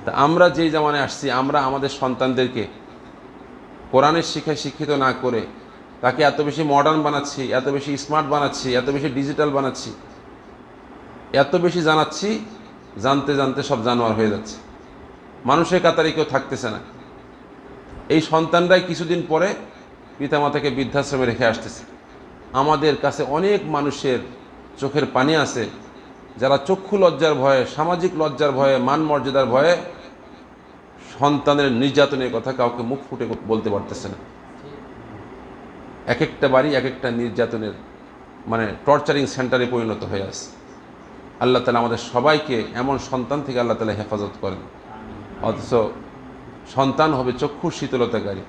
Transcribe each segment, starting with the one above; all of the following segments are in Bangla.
তা আমরা যেই জামানায় আসছি, আমরা আমাদের সন্তানদেরকে কোরআনের শিক্ষায় শিক্ষিত না করে তাকে এত বেশি মডার্ন বানাচ্ছি, এত বেশি স্মার্ট বানাচ্ছি, এত বেশি ডিজিটাল বানাচ্ছি, এত বেশি জানাচ্ছি, জানতে জানতে সব জানোয়ার হয়ে যাচ্ছে, মানুষের কাতারে কেউ থাকতেছে না। এই সন্তানরাই কিছুদিন পরে পিতামাতাকে বৃদ্ধাশ্রমে রেখে আসতেছে। আমাদের কাছে অনেক মানুষের চোখের পানি আছে যারা চক্ষু লজ্জার ভয়ে, সামাজিক লজ্জার ভয়ে, মান মর্যাদার ভয়ে সন্তানের নির্যাতনের কথা কাউকে মুখ ফুটে বলতে পারতেছে না। এক একটা বাড়ি এক একটা নির্যাতনের টর্চারিং সেন্টারে পরিণত হয়ে আছে। আল্লাহ তাআলা আমাদের সবাইকে এমন সন্তান থেকে আল্লাহ তাআলা হেফাজত করেন। অথচ সন্তান হবে চক্ষুর শীতলতাকারী।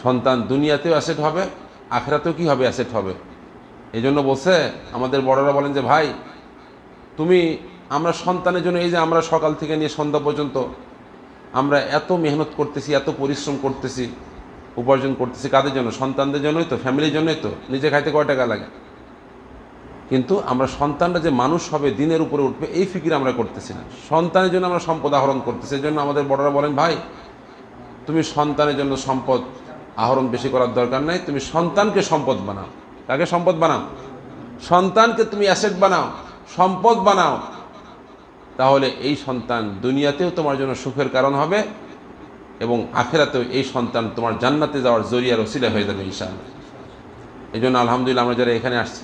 সন্তান দুনিয়াতেও অ্যাসেট হবে, আখিরাতেও কি হবে? অ্যাসেট হবে। এই জন্য বলছে আমাদের বড়রা বলেন যে ভাই আমরা সন্তানের জন্য, এই যে আমরা সকাল থেকে নিয়ে সন্ধ্যা পর্যন্ত আমরা এত মেহনত করতেছি, এত পরিশ্রম করতেছি, উপার্জন করতেছি, কাদের জন্য? সন্তানদের জন্যই তো, ফ্যামিলির জন্যই তো। নিজে খাইতে কয় টাকা লাগে? কিন্তু আমরা সন্তানরা যে মানুষ হবে, দিনের উপরে উঠবে, এই ফিকির আমরা করতেছি না। সন্তানের জন্য আমরা সম্পদ আহরণ করতেছি। এই জন্য আমাদের বড়রা বলেন ভাই তুমি সন্তানের জন্য সম্পদ আহরণ বেশি করার দরকার নাই, তুমি সন্তানকে সম্পদ বানাও। কাকে সম্পদ বানাও? সন্তানকে তুমি অ্যাসেট বানাও, সম্পদ বানাও। তাহলে এই সন্তান দুনিয়াতেও তোমার জন্য সুখের কারণ হবে এবং আখিরাতেও এই সন্তান তোমার জান্নাতে যাওয়ার জরিয়ার ওসিলা হয়ে যাবে ইনশাআল্লাহ। এই জন্য আলহামদুলিল্লাহ আমরা যারা এখানে আসছি,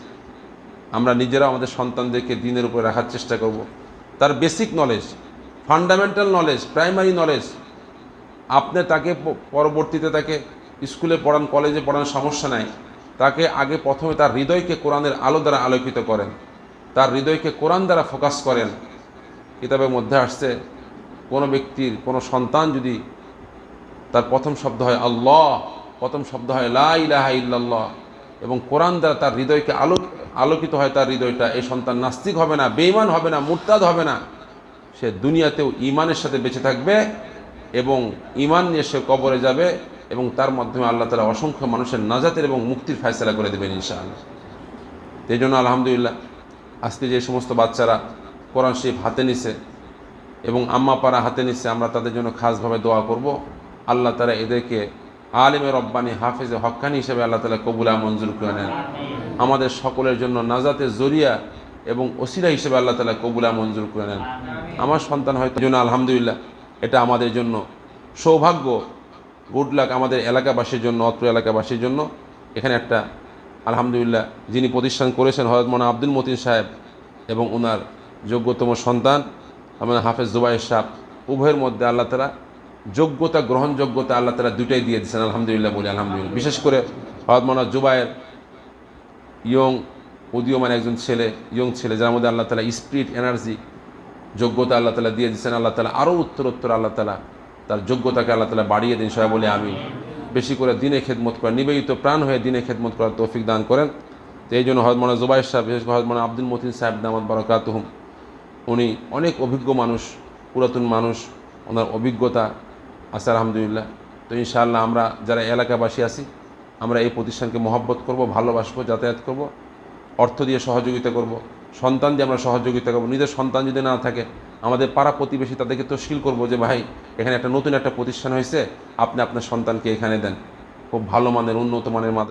আমরা নিজেরাও আমাদের সন্তানদেরকে দিনের উপরে রাখার চেষ্টা করব। তার basic knowledge, fundamental knowledge, primary knowledge আপনি তাকে পরবর্তীতে তাকে স্কুলে পড়ান, কলেজে পড়ান, সমস্যা নাই। তাকে আগে প্রথমে তার হৃদয়কে কোরআনের আলো দ্বারা আলোকিত করেন, তার হৃদয়কে কোরআন দ্বারা ফোকাস করেন। কিতাবের মধ্যে আসছে কোনো ব্যক্তির, কোনো সন্তান যদি তার প্রথম শব্দ হয় আল্লাহ, প্রথম শব্দ হয় লা ইলাহা ইল্লাল্লাহ এবং কোরআন দ্বারা তার হৃদয়কে আলোকিত হয় তার হৃদয়টা, এই সন্তান নাস্তিক হবে না, বেঈমান হবে না, মুরতাদ হবে না। সে দুনিয়াতেও ঈমানের সাথে বেঁচে থাকবে এবং ঈমান নিয়ে সে কবরে যাবে এবং তার মাধ্যমে আল্লাহ তাআলা অসংখ্য মানুষের নাজাতের এবং মুক্তির ফয়সালা করে দেবেন ইনশাআল্লাহ। এই জন্য আলহামদুলিল্লাহ আজকে যে সমস্ত বাচ্চারা কোরআন শরীফ হাতে নিছে এবং আম্মা পাড়া হাতে নিছে, আমরা তাদের জন্য খাসভাবে দোয়া করব। আল্লাহ তাআলা এদেরকে আলেমে রব্বানি, হাফেজে হক্কানি হিসেবে আল্লাহ তাআলা কবুল মঞ্জুর করে নেন। আমাদের সকলের জন্য নাজাতের জরিয়া এবং ওসিলা হিসেবে আল্লাহ তাআলা কবুল মঞ্জুর করে নেন। আমার সন্তান হয়তো জন্য আলহামদুলিল্লাহ এটা আমাদের জন্য সৌভাগ্য, গুড লাক আমাদের এলাকাবাসীর জন্য, অত্র এলাকাবাসীর জন্য। এখানে একটা আলহামদুলিল্লাহ যিনি প্রতিষ্ঠান করেছেন হযরত মাওলানা আব্দুল মতিন সাহেব এবং ওনার যোগ্যতম সন্তান আমাদের হাফেজ জুবায়ের সাহেব, উভয়ের মধ্যে আল্লাহ তাআলা যোগ্যতা, গ্রহণযোগ্যতা আল্লাহ তাআলা দুটাই দিয়ে দিয়েছেন। আলহামদুলিল্লাহ বলি আলহামদুলিল্লাহ। বিশেষ করে হযরত মাওলানা জুবায়ের উদীয়মান একজন ছেলে, ছেলে, যার মধ্যে আল্লাহ তাআলা স্পিরিট, এনার্জি, যোগ্যতা আল্লাহ তাআলা দিয়ে দিয়েছেন। আল্লাহ তাআলা আরও উত্তরোত্তর আল্লাহ তাআলা তার যোগ্যতাকে আল্লাহ তাআলা বাড়িয়ে দিন, সবাই বলে আমিন। বেশি করে দিনে খেদমত করেন, নিবেদিত প্রাণ হয়ে দিনে খেদমত করার তৌফিক দান করেন। তো এই জন্য হযরত মাওলানা জুবায়ের সাহেব, বিশেষ করে হযরত মাওলানা আব্দুল মতিন সাহেব দামাত বারাকাতুহুম, উনি অনেক অভিজ্ঞ মানুষ, পুরাতন মানুষ, ওনার অভিজ্ঞতা আছে আলহামদুলিল্লাহ। তো ইনশাআল্লাহ আমরা যারা এলাকাবাসী আছি, আমরা এই প্রতিষ্ঠানকে মহব্বত করব, ভালোবাসবো, যাতায়াত করব, অর্থ দিয়ে সহযোগিতা করব, সন্তান দিয়ে আমরা সহযোগিতা করব। নিজের সন্তান যদি না থাকে, আমাদের পাড়া প্রতিবেশী তাদেরকে তশকিল করব যে ভাই এখানে একটা নতুন একটা প্রতিষ্ঠান হয়েছে, আপনি আপনার সন্তানকে এখানে দেন, খুব ভালো মানের, উন্নত মানের